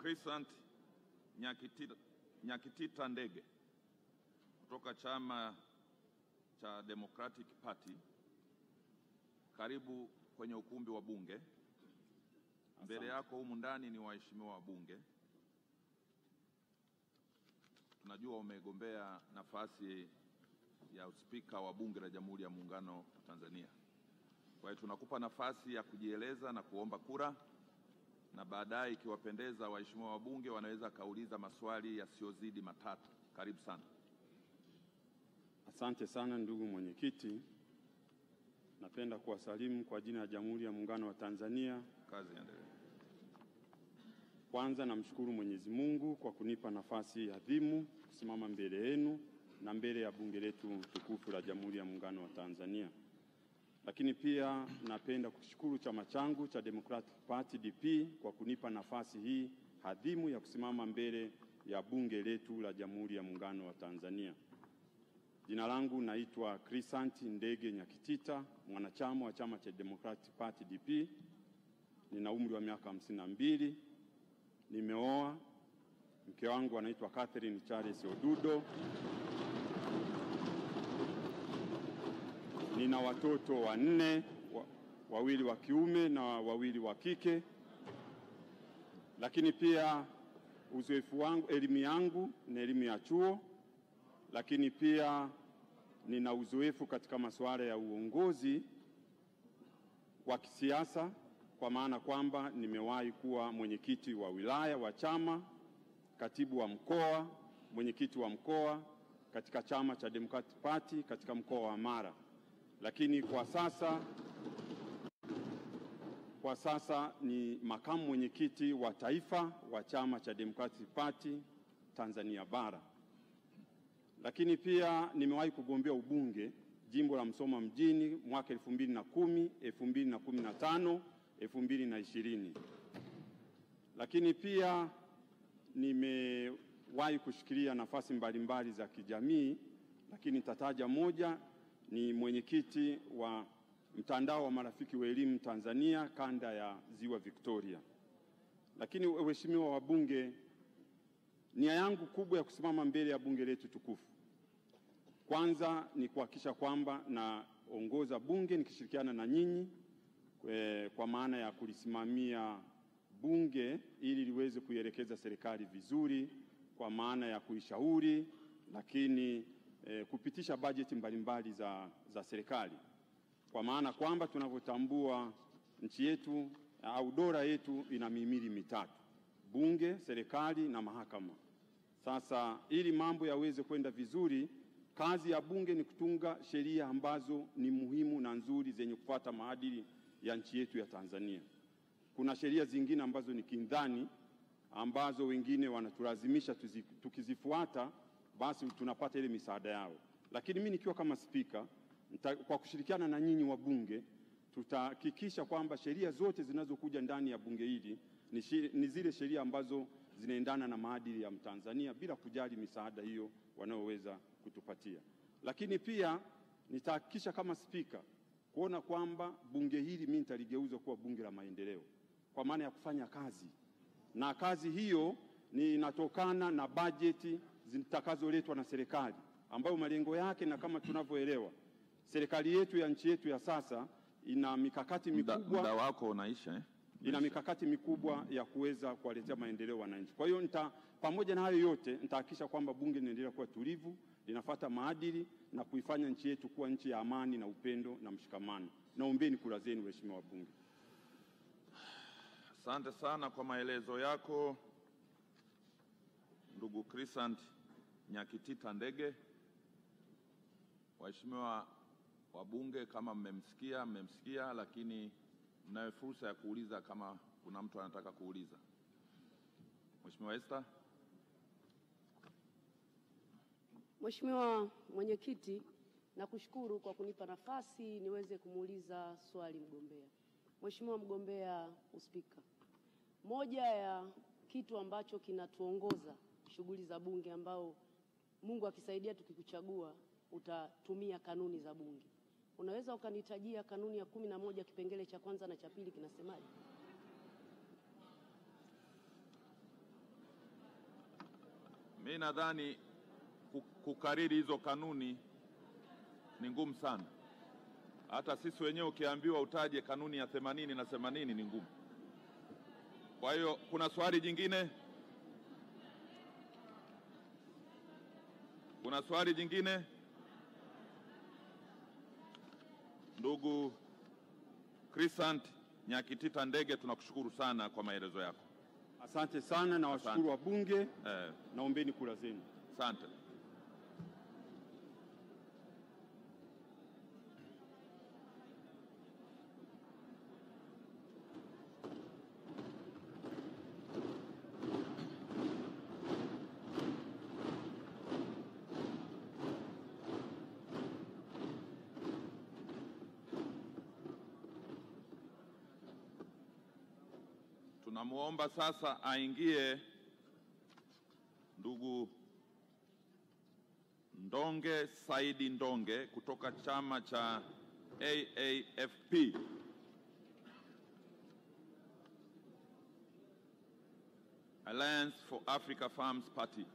Crescent Nyakitita Ndege kutoka Chama cha Democratic Party, karibu kwenye ukumbi wa Bunge. Mbele yako humu ndani ni waheshimiwa wabunge. Tunajua umegombea nafasi ya uspika wa Bunge la Jamhuri ya Muungano wa Tanzania. Kwa hiyo tunakupa nafasi ya kujieleza na kuomba kura, na baadaye ikiwapendeza waheshimiwa wabunge wanaweza kauliza maswali yasiyozidi matatu. Karibu sana. Asante sana ndugu mwenyekiti. Napenda kuwasalimu kwa jina la Jamhuri ya Muungano wa Tanzania. Kazi endelee. Kwanza namshukuru Mwenyezi Mungu kwa kunipa nafasi adhimu kusimama mbele yenu na mbele ya bunge letu tukufu la Jamhuri ya Muungano wa Tanzania. Lakini pia napenda kushukuru chama changu cha Democratic Party DP kwa kunipa nafasi hii adhimu ya kusimama mbele ya bunge letu la Jamhuri ya Muungano wa Tanzania. Jina langu naitwa Crescent Ndege Nyakitita, mwanachama wa chama cha Democratic Party DP. Nina umri wa miaka 52. Nimeoa. Mke wangu anaitwa Catherine Charles Odudo. Nina watoto 4, wawili wa kiume na wawili wa kike. Lakini pia uzoefu wangu, elimu yangu na elimu ya chuo. Lakini pia nina uzoefu katika masuala ya uongozi wa kisiasa, kwa maana kwamba nimewahi kuwa mwenyekiti wa wilaya wa chama, katibu wa mkoa, mwenyekiti wa mkoa katika chama cha Democratic Party katika mkoa wa Mara. Lakini kwa sasa ni makamu mwenyekiti wa taifa wa chama cha Democratic Party Tanzania Bara. Lakini pia nimewahi kugombea ubunge jimbo la Msoma mjini mwaka 2010, 2015, 2020. Lakini pia nimewahi kushikilia nafasi mbalimbali za kijamii, lakini nitataja moja. Ni mwenyekiti wa mtandao wa marafiki wa elimu Tanzania kanda ya Ziwa Victoria. Lakini waheshimiwa wabunge, nia yangu kubwa ya kusimama mbele ya bunge letu tukufu, kwanza ni kuhakikisha kwamba naongoza bunge nikishirikiana na nyinyi kwa maana ya kulisimamia bunge ili liweze kuielekeza serikali vizuri, kwa maana ya kuishauri, lakini kupitisha bajeti mbalimbali za serikali, kwa maana kwamba tunavyotambua nchi yetu au dola yetu ina mihimili mitatu: bunge, serikali na mahakama. Sasa ili mambo yaweze kwenda vizuri, kazi ya bunge ni kutunga sheria ambazo ni muhimu na nzuri zenye kufuata maadili ya nchi yetu ya Tanzania. Kuna sheria zingine ambazo ni kindhani, ambazo wengine wanatulazimisha tukizifuata basi tunapata ile misaada yao. Lakini mimi nikiwa kama spika, kwa kushirikiana na nyinyi wabunge, tutahakikisha kwamba sheria zote zinazokuja ndani ya bunge hili ni zile sheria ambazo zinaendana na maadili ya Mtanzania bila kujali misaada hiyo wanaoweza kutupatia. Lakini pia nitahakikisha kama spika kuona kwamba bunge hili mimi nitaligeuza kuwa bunge la maendeleo, kwa maana ya kufanya kazi, na kazi hiyo ni inatokana na bajeti zitakazoletwa na serikali, ambayo malengo yake, na kama tunavyoelewa serikali yetu ya nchi yetu ya sasa ina mikakati mikubwa. Muda wako unaisha. Ina mikakati mikubwa ya kuweza kuwaletea maendeleo wananchi. Kwa hiyo pamoja na hayo yote nitahakikisha kwamba bunge linaendelea kuwa tulivu, linafuata maadili na kuifanya nchi yetu kuwa nchi ya amani na upendo na mshikamano. Naombeni kura zenu waheshimiwa wabunge. Asante sana kwa maelezo yako ndugu Crescent Nyakitita Ndege. Waheshimiwa wabunge, kama mmemsikia, lakini mnayo fursa ya kuuliza kama kuna mtu anataka kuuliza. Mheshimiwa Esther. Mheshimiwa Mwenyekiti, nakushukuru kwa kunipa nafasi niweze kumuuliza swali mgombea. Mheshimiwa mgombea uspika, moja ya kitu ambacho kinatuongoza shughuli za bunge, ambao Mungu akisaidia tukikuchagua utatumia kanuni za bunge, unaweza ukanitajia kanuni ya 11 kipengele cha kwanza na cha pili kinasemaje? Mimi nadhani kukariri hizo kanuni ni ngumu sana. Hata sisi wenyewe ukiambiwa utaje kanuni ya 80 na 80 ni ngumu. Kwa hiyo kuna swali jingine? Kuna swali jingine? Ndugu Crescent Nyakitita Ndege, tunakushukuru sana kwa maelezo yako. Asante sana na washukuru wabunge. Naombeni kura zenu. Asante. Tunamuomba sasa aingie ndugu Ndonge Saidi Ndonge kutoka chama cha AAFP. Alliance for Africa Farms Party.